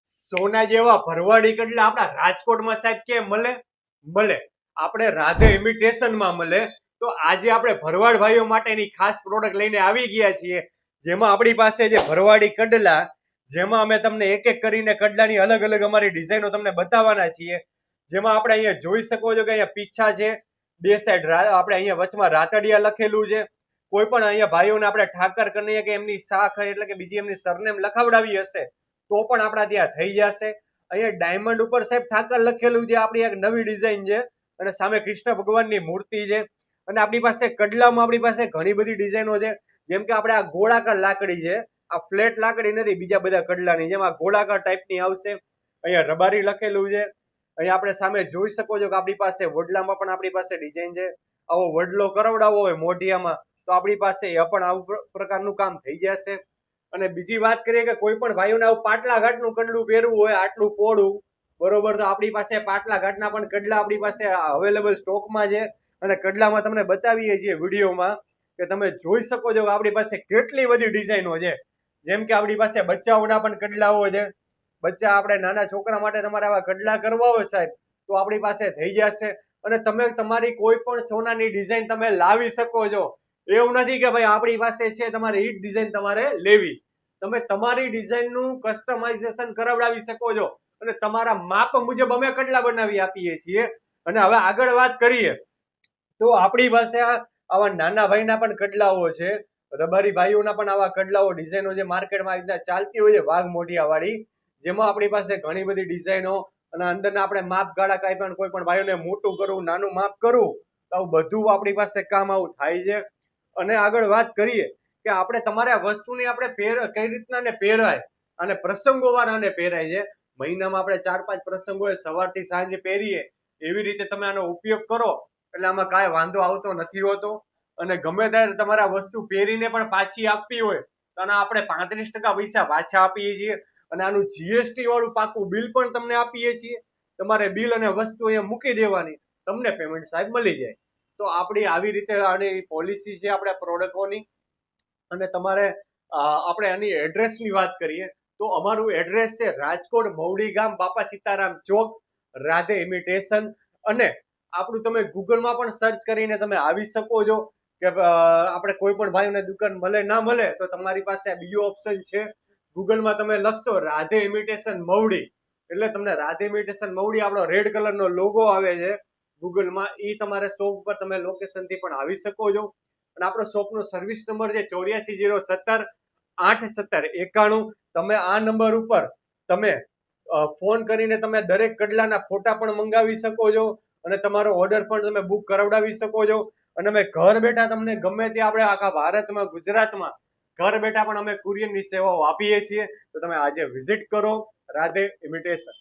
સોના જેવા ભરવાડી કડલા આપણા રાજકોટમાં સાહેબ કેમ મળે આપણે રાધે ઇમિટેશનમાં મળે. તો આજે આપણે ભરવાડ ભાઈઓ માટેની ખાસ પ્રોડક્ટ લઈને આવી ગયા છીએ, જેમાં આપણી પાસે જે ભરવાડી કડલા, જેમાં અમે તમને એક એક કરીને કડલાની અલગ અલગ અમારી ડિઝાઇનો તમને બતાવવાના છીએ. જેમાં આપણે અહીંયા જોઈ શકો છો કે અહીંયા પીછા છે, બે સાઈડ આપણે અહીંયા વચમાં રાતડિયા લખેલું છે. કોઈ પણ અહીંયા ભાઈઓને આપણે ઠાકર કરીએ કે એમની શાખ એટલે કે બીજી એમની સરનેમ લખાવડાવી હશે તો પણ આપણા ત્યાં થઈ જશે. અહીંયા ડાયમંડ ઉપર સાહેબ ઠાકર લખેલું છે, આપણી એક નવી ડિઝાઇન છે. અને સામે કૃષ્ણ ભગવાનની મૂર્તિ છે. અને આપણી પાસે કડલામાં આપણી પાસે ઘણી બધી ડિઝાઇનો છે. જેમ કે આપણે આ ગોળાકાર લાકડી છે, આ ફ્લેટ લાકડી નથી બીજા બધા કડલાની જેમ આ ગોળાકાર ટાઈપની આવશે. અહીંયા રબારી લખેલું છે. અહીંયા આપણે સામે જોઈ શકો છો કે આપણી પાસે વડલામાં પણ આપણી પાસે ડિઝાઇન છે. આવો વડલો કરાવડાવવો હોય મોઢિયામાં તો આપણી પાસે એ પણ આવું પ્રકારનું કામ થઈ જશે. અને બીજી વાત કરીએ કે કોઈ પણ ભાઈઓને આવું પાટલા ઘાટનું કડલું પહેરવું હોય આટલું પોળું, બરોબર, તો આપણી પાસે પાટલા ઘાટના પણ કડલા આપણી પાસે અવેલેબલ સ્ટોકમાં છે. અને કડલામાં તમને બતાવીએ છીએ વિડીયોમાં કે તમે જોઈ શકો છો કે આપણી પાસે કેટલી બધી ડિઝાઇનો છે. જેમ કે આપણી પાસે બચ્ચાઓના પણ કડલાઓ છે. બચ્ચા આપણે નાના છોકરા માટે તમારે આવા કડલા કરવા હોય સાહેબ તો આપણી પાસે થઈ જશે. અને તમે તમારી કોઈ પણ સોનાની ડિઝાઇન તમે લાવી શકો છો. એવું નથી કે ભાઈ આપણી પાસે છે તમારે ઈ ડિઝાઇન તમારે લેવી. તમે તમારી ડિઝાઇનનું કસ્ટમાઇઝેશન કરાવડાવી શકો છો અને તમારા માપ મુજબ અમે કડલા બનાવી આપીએ છીએ. અને હવે આગળ વાત કરીએ તો આપણી પાસે આવા નાના ભાઈના પણ કડલાઓ છે, રબારી ભાઈઓના પણ આવા કડલાઓ ડિઝાઇનો જે માર્કેટમાં આવી ચાલતી હોય છે વાઘ મોઢિયા વાળી, જેમાં આપણી પાસે ઘણી બધી ડિઝાઇનો અને અંદરના આપણે માપ ગાળા કાંઈ પણ કોઈ પણ ભાઈઓને મોટું કરવું નાનું માપ કરવું તો આવું બધું આપણી પાસે કામ આવું થાય છે. અને આગળ વાત કરીએ કે આપણે તમારે આ વસ્તુની આપણે કઈ રીતના ને પહેરાય અને પ્રસંગોવાર આને પહેરાય છે. મહિનામાં આપણે 4-5 પ્રસંગો સવારથી સાંજે પહેરીએ એવી રીતે તમે આનો ઉપયોગ કરો એટલે આમાં કાંઈ વાંધો આવતો નથી હોતો. અને ગમે ત્યારે તમારે આ વસ્તુ પહેરીને પણ પાછી આપવી હોય તો આના આપણે 35% પૈસા પાછા આપીએ છીએ. અને આનું જીએસટી વાળું પાકું બિલ પણ તમને આપીએ છીએ. તમારે બિલ અને વસ્તુ અહીંયા મૂકી દેવાની, તમને પેમેન્ટ સાહેબ મળી જાય. તો આપણી આવી રીતે આની પોલિસી છે આપણે પ્રોડક્ટોની. અને તમારે આપણે આની એડ્રેસની વાત કરીએ તો અમારું એડ્રેસ છે રાજકોટ મવડી ગામ, બાપા સીતારામ ચોક, રાધે ઇમિટેશન. અને આપણું તમે ગૂગલમાં પણ સર્ચ કરીને તમે આવી શકો છો કે આપણે કોઈ પણ ભાઈઓને દુકાન મળે ના મળે તો તમારી પાસે બીજો ઓપ્શન છે. ગૂગલમાં તમે લખશો રાધે ઇમિટેશન મવડી એટલે તમને રાધે ઇમિટેશન મવડી આપણો રેડ કલરનો લોગો આવે છે ગૂગલમાં, એ તમારે શોપ પર તમે લોકેશનથી પણ આવી શકો છો. અને આપણો શોપનો સર્વિસ નંબર છે 84 017 817 91. તમે આ નંબર ઉપર તમે ફોન કરીને તમે દરેક કડલાના ફોટા પણ મંગાવી શકો છો અને તમારો ઓર્ડર પણ તમે બુક કરાવડાવી શકો છો. અને અમે ઘર બેઠા તમને ગમે ત્યાં આપણે આખા ભારતમાં ગુજરાતમાં ઘર બેઠા પણ અમે કુરિયરની સેવાઓ આપીએ છીએ. તો તમે આજે વિઝિટ કરો રાધે ઇમિટેશન.